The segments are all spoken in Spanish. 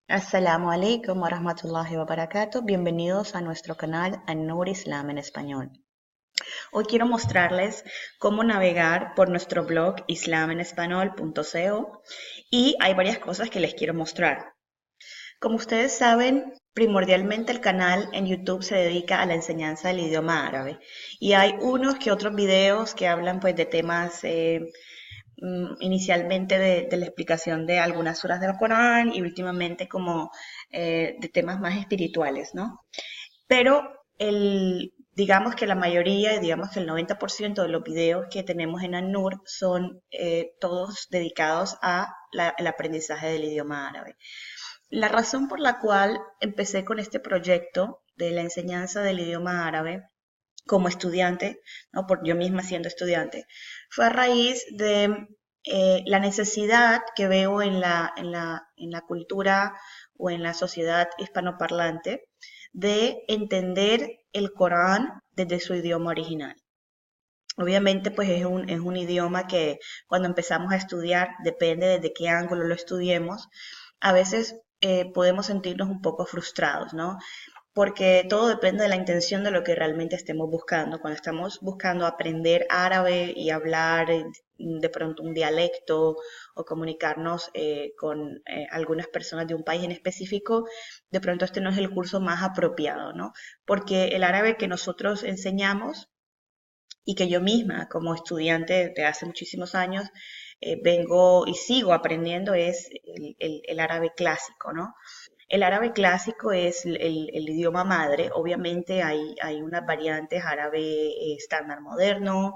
Assalamu alaikum wa rahmatullahi wa barakatuh. Bienvenidos a nuestro canal An-Nur Islam en español. Hoy quiero mostrarles cómo navegar por nuestro blog islamenespanol.co y hay varias cosas que les quiero mostrar. Como ustedes saben, primordialmente el canal en YouTube se dedica a la enseñanza del idioma árabe y hay unos que otros videos que hablan pues de temas inicialmente de la explicación de algunas suras del Corán y últimamente como de temas más espirituales, ¿no? Pero digamos que la mayoría, digamos que el 90% de los videos que tenemos en An-Nur son todos dedicados al aprendizaje del idioma árabe. La razón por la cual empecé con este proyecto de la enseñanza del idioma árabe como estudiante, ¿no? Por yo misma siendo estudiante, fue a raíz de la necesidad que veo en la cultura o en la sociedad hispanoparlante de entender el Corán desde su idioma original. Obviamente, pues es un idioma que cuando empezamos a estudiar, depende desde qué ángulo lo estudiemos, a veces podemos sentirnos un poco frustrados, ¿no? Porque todo depende de la intención de lo que realmente estemos buscando. Cuando estamos buscando aprender árabe y hablar de pronto un dialecto o comunicarnos con algunas personas de un país en específico, de pronto este no es el curso más apropiado, ¿no? Porque el árabe que nosotros enseñamos y que yo misma como estudiante de hace muchísimos años vengo y sigo aprendiendo es el árabe clásico, ¿no? El árabe clásico es el idioma madre. Obviamente hay unas variantes árabe estándar moderno,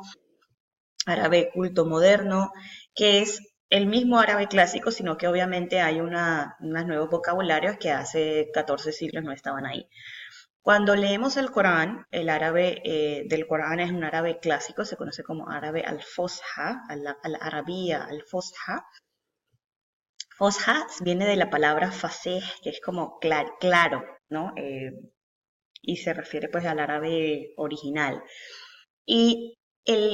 árabe culto moderno, que es el mismo árabe clásico, sino que obviamente hay unos nuevos vocabularios que hace 14 siglos no estaban ahí. Cuando leemos el Corán, el árabe del Corán es un árabe clásico, se conoce como árabe al-Fosha, al-Arabía al-Fosha. Fosha viene de la palabra fasej, que es como claro, ¿no? Y se refiere pues al árabe original. Y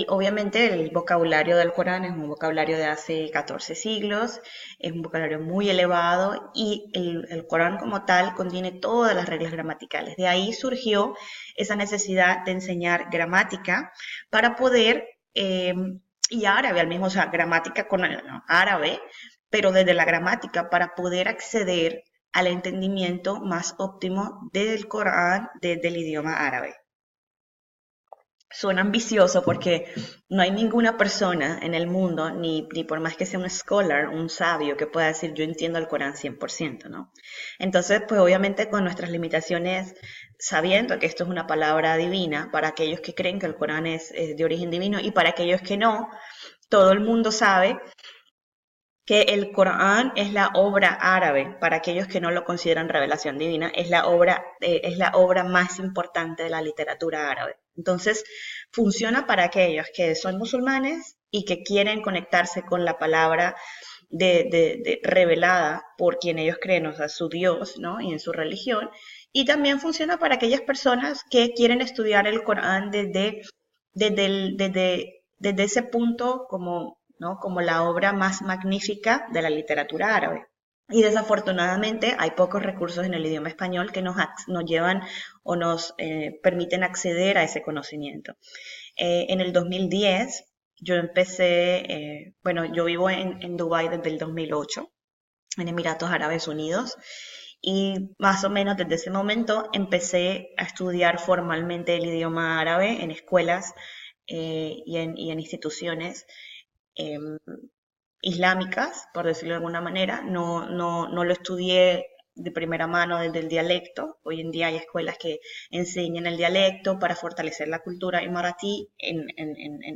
obviamente el vocabulario del Corán es un vocabulario de hace 14 siglos, es un vocabulario muy elevado y el Corán como tal contiene todas las reglas gramaticales. De ahí surgió esa necesidad de enseñar gramática para poder, y árabe al mismo, o sea, gramática con árabe, pero desde la gramática para poder acceder al entendimiento más óptimo del Corán desde el idioma árabe. Suena ambicioso porque no hay ninguna persona en el mundo, ni por más que sea un scholar, un sabio, que pueda decir yo entiendo el Corán 100%, ¿no? Entonces, pues obviamente con nuestras limitaciones, sabiendo que esto es una palabra divina, para aquellos que creen que el Corán es de origen divino y para aquellos que no, todo el mundo sabe que el Corán es la obra árabe, para aquellos que no lo consideran revelación divina, es la obra más importante de la literatura árabe. Entonces, funciona para aquellos que son musulmanes y que quieren conectarse con la palabra revelada por quien ellos creen, o sea, su Dios, ¿no? Y en su religión. Y también funciona para aquellas personas que quieren estudiar el Corán desde ese punto como, ¿no? Como la obra más magnífica de la literatura árabe. Y desafortunadamente hay pocos recursos en el idioma español que nos llevan o nos permiten acceder a ese conocimiento. En el 2010 yo empecé, bueno, yo vivo en Dubái desde el 2008, en Emiratos Árabes Unidos, y más o menos desde ese momento empecé a estudiar formalmente el idioma árabe en escuelas y en instituciones eh, islámicas, por decirlo de alguna manera. No lo estudié de primera mano desde el dialecto. Hoy en día hay escuelas que enseñan el dialecto para fortalecer la cultura emaratí,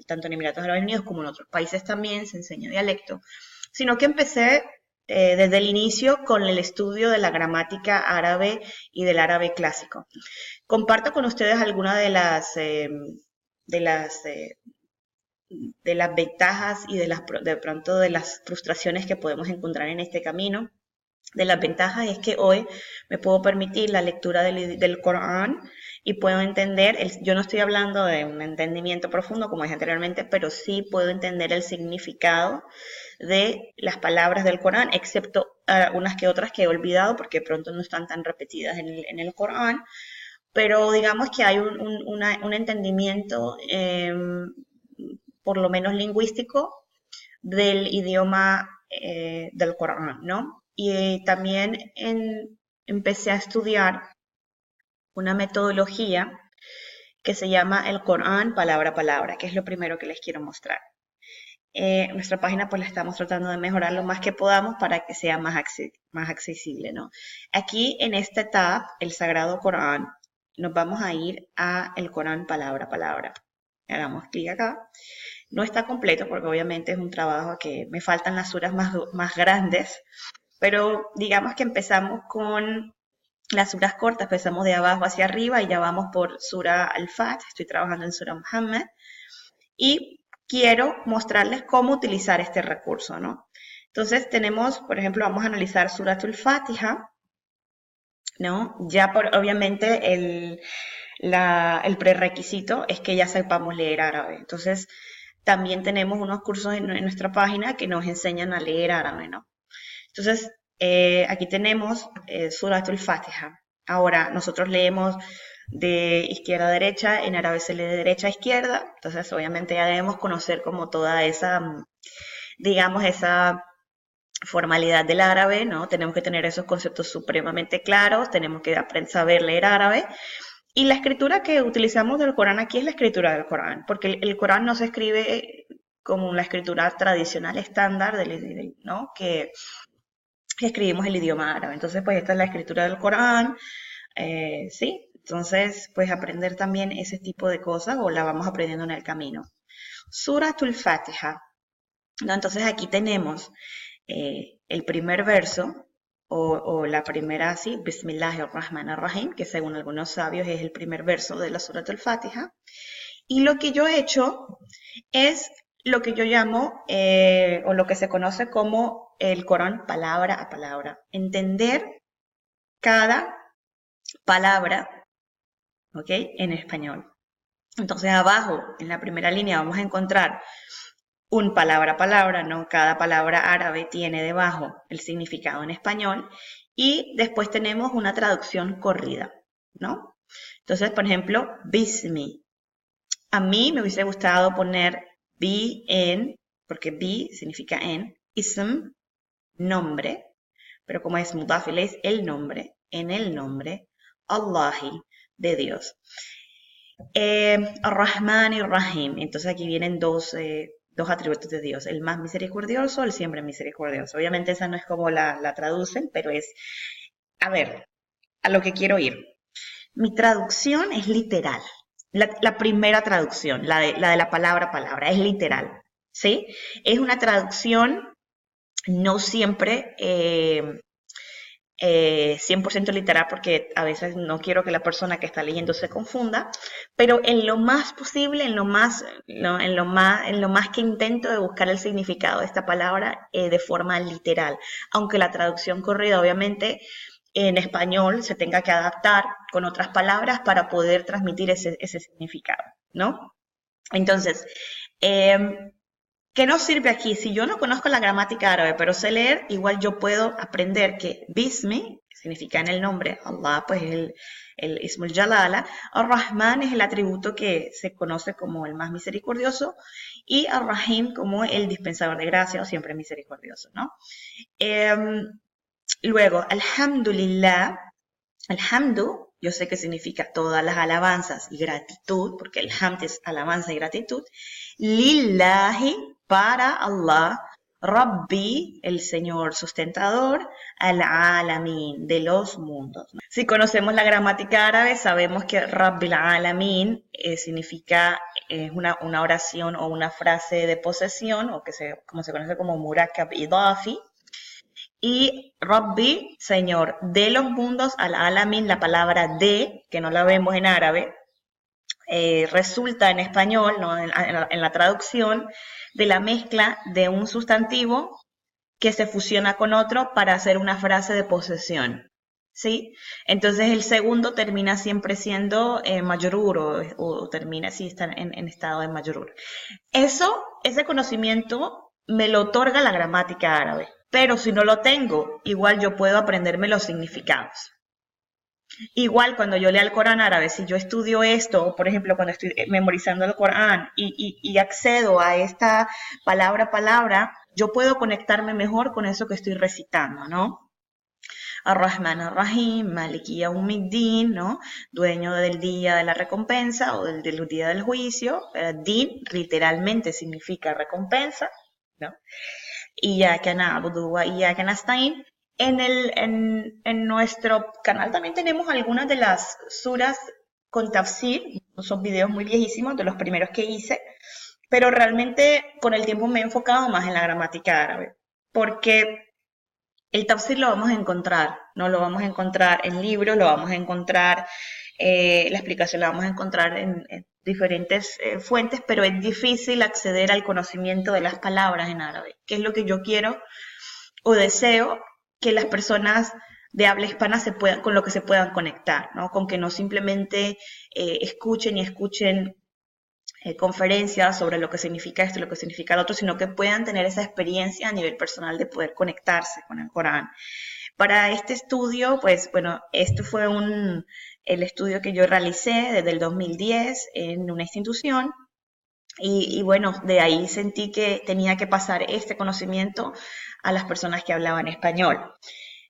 tanto en Emiratos Árabes Unidos como en otros países también se enseña dialecto. Sino que empecé desde el inicio con el estudio de la gramática árabe y del árabe clásico. Comparto con ustedes algunas de las de las ventajas y de pronto de las frustraciones que podemos encontrar en este camino. de las ventajas es que hoy me puedo permitir la lectura del Corán y puedo entender, yo no estoy hablando de un entendimiento profundo como dije anteriormente, pero sí puedo entender el significado de las palabras del Corán, excepto unas que otras que he olvidado porque de pronto no están tan repetidas en el Corán, pero digamos que hay un entendimiento, por lo menos lingüístico, del idioma del Corán, ¿no? Y también empecé a estudiar una metodología que se llama el Corán palabra a palabra, que es lo primero que les quiero mostrar. Nuestra página pues la estamos tratando de mejorar lo más que podamos para que sea más accesible, ¿no? Aquí en este tab, el Sagrado Corán, nos vamos a ir a el Corán palabra a palabra. Le damos clic acá. No está completo porque obviamente es un trabajo que me faltan las suras más grandes, pero digamos que empezamos con las suras cortas, empezamos de abajo hacia arriba y ya vamos por sura Al-Fat, estoy trabajando en sura Muhammad y quiero mostrarles cómo utilizar este recurso, ¿no? Entonces tenemos, por ejemplo, vamos a analizar Suratul Fatiha, ¿no? Ya obviamente el prerequisito es que ya sepamos leer árabe. Entonces, también tenemos unos cursos en nuestra página que nos enseñan a leer árabe, ¿no? Entonces, aquí tenemos Suratul Fatiha. Ahora, nosotros leemos de izquierda a derecha, en árabe se lee de derecha a izquierda, entonces obviamente ya debemos conocer como toda esa, digamos, esa formalidad del árabe, ¿no? Tenemos que tener esos conceptos supremamente claros, tenemos que saber leer árabe. Y la escritura que utilizamos del Corán aquí es la escritura del Corán, porque el Corán no se escribe como la escritura tradicional estándar, ¿no? Que escribimos el idioma árabe. Entonces, pues esta es la escritura del Corán, ¿sí? Entonces, pues aprender también ese tipo de cosas o la vamos aprendiendo en el camino. Suratul Fatiha, ¿no? Entonces aquí tenemos el primer verso o la primera así, Bismillahirrahmanirrahim, que según algunos sabios es el primer verso de la Suratul Fatiha. Y lo que yo he hecho es lo que yo llamo, o lo que se conoce como el Corán palabra a palabra. Entender cada palabra, ¿ok? En español. Entonces abajo, en la primera línea, vamos a encontrar un palabra a palabra, ¿no? Cada palabra árabe tiene debajo el significado en español y después tenemos una traducción corrida, ¿no? Entonces, por ejemplo, Bismi. A mí me hubiese gustado poner bi en, porque bi significa en, ism, nombre, pero como es mudaf es el nombre, en el nombre, Allahi, de Dios. Ar-Rahman y Rahim. Entonces aquí vienen dos atributos de Dios, el más misericordioso, el siempre misericordioso. Obviamente esa no es como la traducen, pero es, a ver, a lo que quiero ir. Mi traducción es literal. La primera traducción, la de la palabra a palabra, es literal, ¿sí? Es una traducción no siempre 100% literal porque a veces no quiero que la persona que está leyendo se confunda, pero en lo más posible, en lo más que intento de buscar el significado de esta palabra de forma literal, aunque la traducción corrida obviamente en español se tenga que adaptar con otras palabras para poder transmitir ese significado, ¿no? Entonces, ¿qué nos sirve aquí? Si yo no conozco la gramática árabe, pero sé leer, igual yo puedo aprender que Bismi, que significa en el nombre, Allah, pues es el Ismul Jalala, Ar-Rahman es el atributo que se conoce como el más misericordioso, y Ar-Rahim como el dispensador de gracia o siempre misericordioso, ¿no? Luego, Alhamdulillah, Alhamdu, yo sé que significa todas las alabanzas y gratitud, porque el hamd es alabanza y gratitud. Lillahi, para Allah. Rabbi, el Señor sustentador. Al-Alamin, de los mundos. Si conocemos la gramática árabe, sabemos que Rabbil Alamin significa, es una oración o una frase de posesión, o como se conoce como Murakkab Idafi. Y Rabbi, Señor, de los mundos, al-Alamin, la palabra de, que no la vemos en árabe, resulta en español, ¿no? en la traducción, de la mezcla de un sustantivo que se fusiona con otro para hacer una frase de posesión. ¿Sí? Entonces el segundo termina siempre siendo mayorur o termina si está en estado de mayorur. Ese conocimiento me lo otorga la gramática árabe, pero si no lo tengo, igual yo puedo aprenderme los significados. Igual cuando yo leo el Corán árabe, si yo estudio esto, por ejemplo, cuando estoy memorizando el Corán y accedo a esta palabra a palabra, yo puedo conectarme mejor con eso que estoy recitando, ¿no? Ar-Rahman Ar-Rahim, Maliki Yawmiddin, ¿no? Dueño del día de la recompensa o del día del juicio. Din literalmente significa recompensa, ¿no? Iyyaka na'budu wa iyyaka nasta'in. En nuestro canal también tenemos algunas de las suras con tafsir, son videos muy viejísimos, de los primeros que hice, pero realmente con el tiempo me he enfocado más en la gramática árabe, porque el tafsir lo vamos a encontrar, ¿no? Lo vamos a encontrar en libros, lo vamos a encontrar, la explicación la vamos a encontrar en diferentes fuentes, pero es difícil acceder al conocimiento de las palabras en árabe, que es lo que yo quiero o deseo que las personas de habla hispana con lo que se puedan conectar, ¿no? Con que no simplemente escuchen conferencias sobre lo que significa esto, lo que significa lo otro, sino que puedan tener esa experiencia a nivel personal de poder conectarse con el Corán. Para este estudio, pues bueno, esto fue el estudio que yo realicé desde el 2010 en una institución y bueno, de ahí sentí que tenía que pasar este conocimiento a las personas que hablaban español.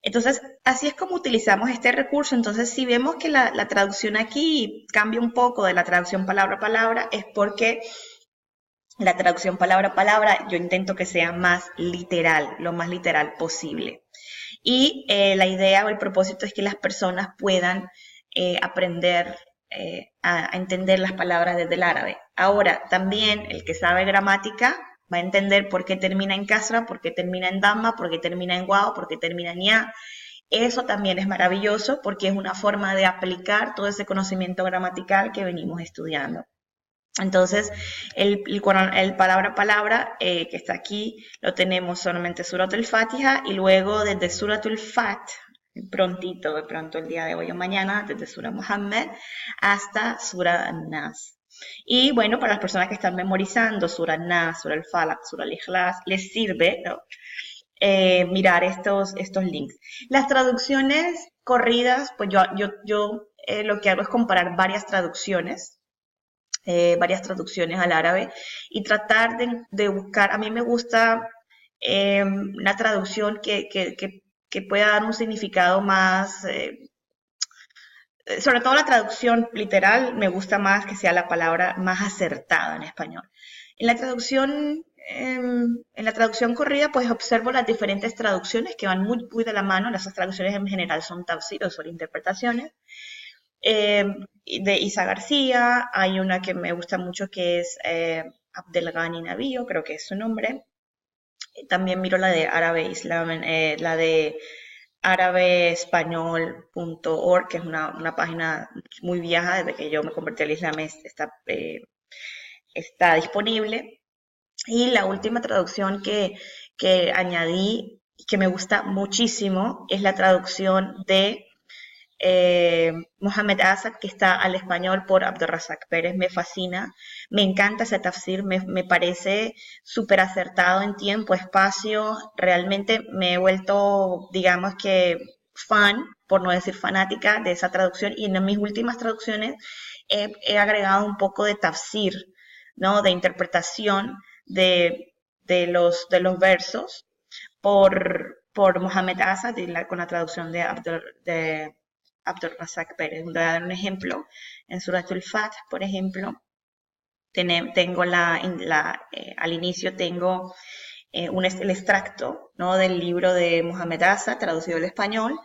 Entonces, así es como utilizamos este recurso. Entonces, si vemos que la traducción aquí cambia un poco de la traducción palabra a palabra, es porque la traducción palabra a palabra yo intento que sea más literal, lo más literal posible. Y la idea o el propósito es que las personas puedan aprender a entender las palabras desde el árabe. Ahora, también el que sabe gramática va a entender por qué termina en kasra, por qué termina en damma, por qué termina en waw, por qué termina en ya. Eso también es maravilloso porque es una forma de aplicar todo ese conocimiento gramatical que venimos estudiando. Entonces, el palabra a palabra que está aquí lo tenemos solamente Surat al-Fatiha y luego desde Surat al-Fat, prontito, de pronto el día de hoy o mañana, desde Surah Muhammad hasta Surah An-Nas. Y bueno, para las personas que están memorizando Surah An-Nas, Surah Al-Falaq, Surah Al-Ikhlas, les sirve, ¿no? Mirar estos links. Las traducciones corridas, pues yo lo que hago es comparar varias traducciones al árabe y tratar de buscar, a mí me gusta una traducción que pueda dar un significado más, sobre todo la traducción literal, me gusta más que sea la palabra más acertada en español. En la traducción corrida, pues observo las diferentes traducciones que van muy, muy de la mano. Las traducciones en general son tafsir o son interpretaciones. De Isa García, hay una que me gusta mucho que es Abdelghani Navío, creo que es su nombre. También miro la de Árabe Islam, la de arabeespañol.org, que es una página muy vieja, desde que yo me convertí al Islam está disponible. Y la última traducción que añadí y que me gusta muchísimo es la traducción de Mohamed Asad, que está al español por Abdurrazak Pérez. Me fascina, me encanta ese tafsir, me parece súper acertado en tiempo, espacio. Realmente me he vuelto, digamos que fan, por no decir fanática, de esa traducción, y en mis últimas traducciones he agregado un poco de tafsir, ¿no? De interpretación de los versos por Mohamed Asad con la traducción de Abdurrazak Pérez. Voy a dar un ejemplo. En Suratul Fat, por ejemplo, tengo al inicio tengo el extracto, ¿no? Del libro de Mohamed Asad, traducido al español,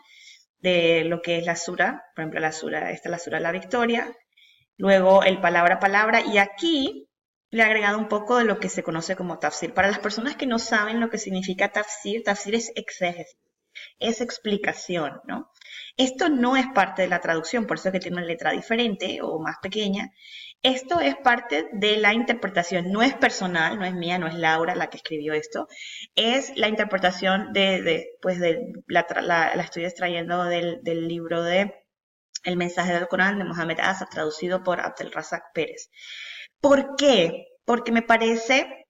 de lo que es la sura. Por ejemplo, esta es la sura de la Victoria. Luego el palabra a palabra. Y aquí le he agregado un poco de lo que se conoce como tafsir. Para las personas que no saben lo que significa tafsir es exégesis, es explicación, ¿no? Esto no es parte de la traducción, por eso es que tiene una letra diferente o más pequeña. Esto es parte de la interpretación, no es personal, no es mía, no es Laura la que escribió esto, es la interpretación pues la estoy extrayendo del libro de El mensaje del Corán de Mohamed Asa, traducido por Abdelrazak Pérez. ¿Por qué? Porque me parece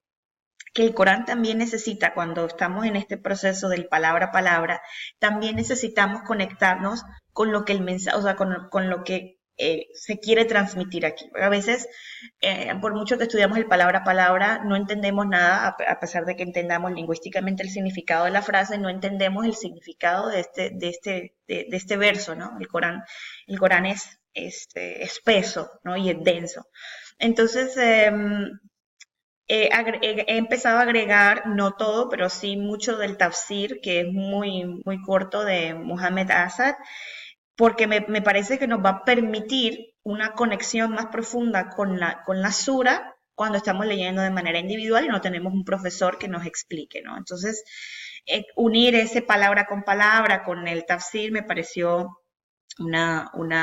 que el Corán también necesita, cuando estamos en este proceso del palabra a palabra, también necesitamos conectarnos con lo que el mensaje, o sea, con lo que se quiere transmitir aquí. A veces, por mucho que estudiamos el palabra a palabra, no entendemos nada, a pesar de que entendamos lingüísticamente el significado de la frase, no entendemos el significado de este verso, ¿no? El Corán es espeso, ¿no? Y es denso. Entonces, he empezado a agregar, no todo, pero sí mucho del tafsir, que es muy corto, de Mohamed Assad, porque me parece que nos va a permitir una conexión más profunda con la sura cuando estamos leyendo de manera individual y no tenemos un profesor que nos explique, ¿no? Entonces, unir ese palabra con el tafsir me pareció una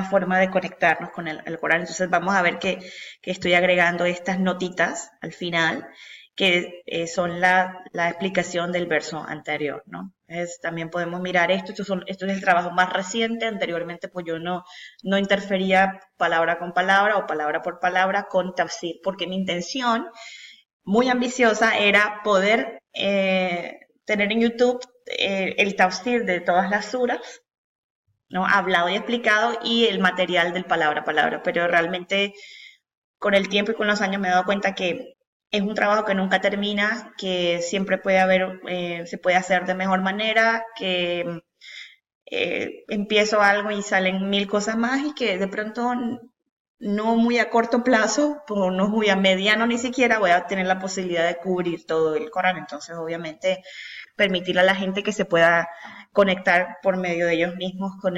forma de conectarnos con el Corán. Entonces vamos a ver que estoy agregando estas notitas al final, que son la explicación del verso anterior, ¿no? Entonces, también podemos mirar esto es el trabajo más reciente. Anteriormente, pues yo no interfería palabra con palabra o palabra por palabra con tafsir, porque mi intención, muy ambiciosa, era poder tener en YouTube el tafsir de todas las suras, ¿no? Hablado y explicado, y el material del palabra a palabra, pero realmente con el tiempo y con los años me he dado cuenta que es un trabajo que nunca termina, que siempre puede haber, se puede hacer de mejor manera, que empiezo algo y salen mil cosas más y que de pronto no muy a corto plazo, o no muy a mediano ni siquiera, voy a tener la posibilidad de cubrir todo el Corán. Entonces, obviamente, permitirle a la gente que se pueda conectar por medio de ellos mismos con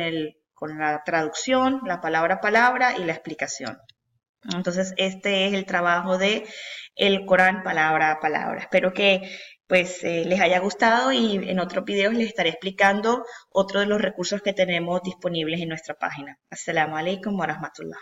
la traducción, la palabra a palabra y la explicación. Entonces, este es el trabajo de el Corán palabra a palabra. Espero que pues les haya gustado, y en otros videos les estaré explicando otro de los recursos que tenemos disponibles en nuestra página. Assalamu alaikum wa rahmatullah.